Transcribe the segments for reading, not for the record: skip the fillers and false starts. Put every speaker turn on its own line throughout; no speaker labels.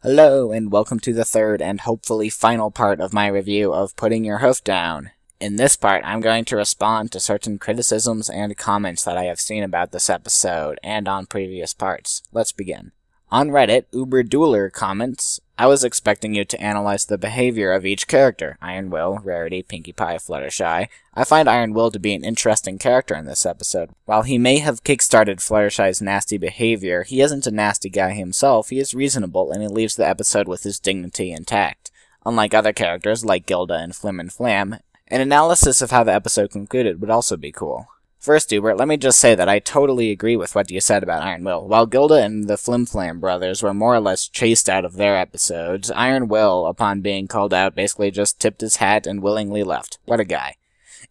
Hello, and welcome to the third and hopefully final part of my review of Putting Your Hoof Down. In this part, I'm going to respond to certain criticisms and comments that I have seen about this episode and on previous parts. Let's begin. On Reddit, UberDueler comments, I was expecting you to analyze the behavior of each character, Iron Will, Rarity, Pinkie Pie, Fluttershy. I find Iron Will to be an interesting character in this episode. While he may have kickstarted Fluttershy's nasty behavior, he isn't a nasty guy himself, he is reasonable, and he leaves the episode with his dignity intact. Unlike other characters like Gilda and Flim and Flam, an analysis of how the episode concluded would also be cool. First, Uber, let me just say that I totally agree with what you said about Iron Will. While Gilda and the Flim Flam brothers were more or less chased out of their episodes, Iron Will, upon being called out, basically just tipped his hat and willingly left. What a guy.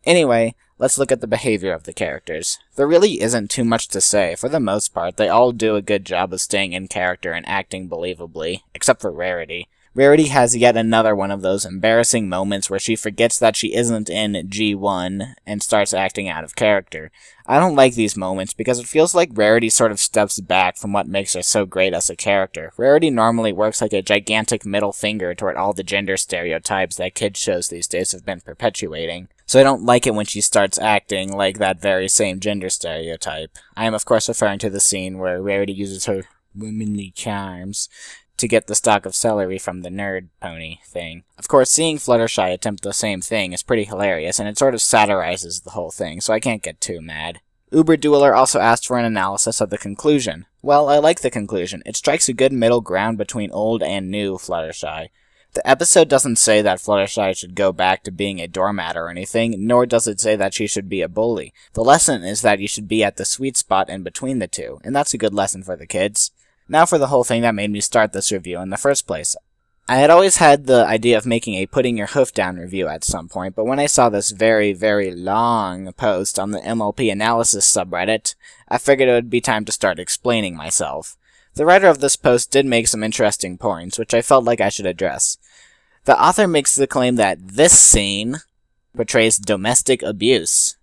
Anyway, let's look at the behavior of the characters. There really isn't too much to say. For the most part, they all do a good job of staying in character and acting believably, except for Rarity. Rarity has yet another one of those embarrassing moments where she forgets that she isn't in G1 and starts acting out of character. I don't like these moments because it feels like Rarity sort of steps back from what makes her so great as a character. Rarity normally works like a gigantic middle finger toward all the gender stereotypes that kids shows these days have been perpetuating. So I don't like it when she starts acting like that very same gender stereotype. I am of course referring to the scene where Rarity uses her womanly charms to get the stalk of celery from the nerd pony thing. Of course, seeing Fluttershy attempt the same thing is pretty hilarious, and it sort of satirizes the whole thing, so I can't get too mad. UberDueler also asked for an analysis of the conclusion. Well, I like the conclusion. It strikes a good middle ground between old and new Fluttershy. The episode doesn't say that Fluttershy should go back to being a doormat or anything, nor does it say that she should be a bully. The lesson is that you should be at the sweet spot in between the two, and that's a good lesson for the kids. Now for the whole thing that made me start this review in the first place. I had always had the idea of making a Putting Your Hoof Down review at some point, but when I saw this very, very long post on the MLP analysis subreddit, I figured it would be time to start explaining myself. The writer of this post did make some interesting points, which I felt like I should address. The author makes the claim that this scene portrays domestic abuse.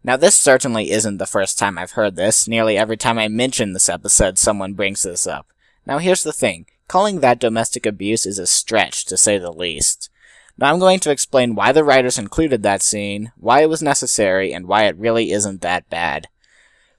Now this certainly isn't the first time I've heard this. Nearly every time I mention this episode, someone brings this up. Now here's the thing. Calling that domestic abuse is a stretch, to say the least. Now I'm going to explain why the writers included that scene, why it was necessary, and why it really isn't that bad.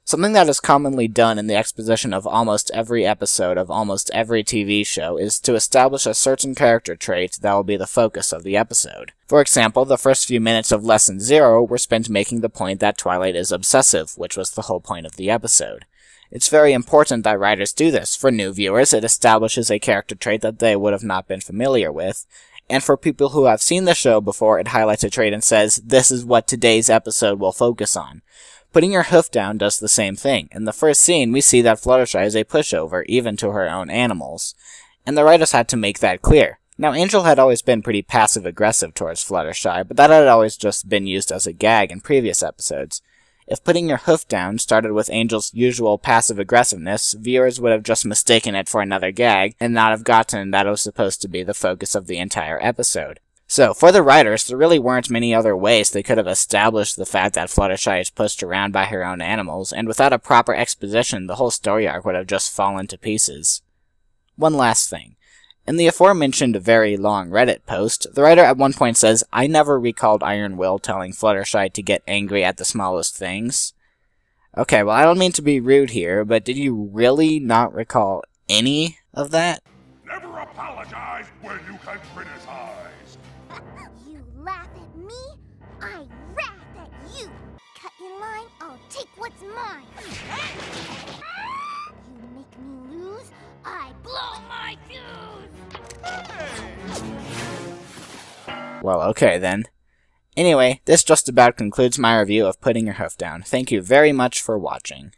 Something that is commonly done in the exposition of almost every episode of almost every TV show is to establish a certain character trait that will be the focus of the episode. For example, the first few minutes of Lesson 0 were spent making the point that Twilight is obsessive, which was the whole point of the episode. It's very important that writers do this. For new viewers, it establishes a character trait that they would have not been familiar with, and for people who have seen the show before, it highlights a trait and says, this is what today's episode will focus on. Putting Your Hoof Down does the same thing. In the first scene, we see that Fluttershy is a pushover, even to her own animals. And the writers had to make that clear. Now, Angel had always been pretty passive-aggressive towards Fluttershy, but that had always just been used as a gag in previous episodes. If Putting Your Hoof Down started with Angel's usual passive-aggressiveness, viewers would have just mistaken it for another gag, and not have gotten that it was supposed to be the focus of the entire episode. So, for the writers, there really weren't many other ways they could have established the fact that Fluttershy is pushed around by her own animals, and without a proper exposition, the whole story arc would have just fallen to pieces. One last thing. In the aforementioned very long Reddit post, the writer at one point says, I never recalled Iron Will telling Fluttershy to get angry at the smallest things. Okay, well I don't mean to be rude here, but did you really not recall any of that?
Never apologize when you can criticize.
You laugh at me, I wrath at you. Cut in line, I'll take what's mine. You make me lose, I blow my fuse.
Well, okay then. Anyway, this just about concludes my review of Putting Your Hoof Down. Thank you very much for watching.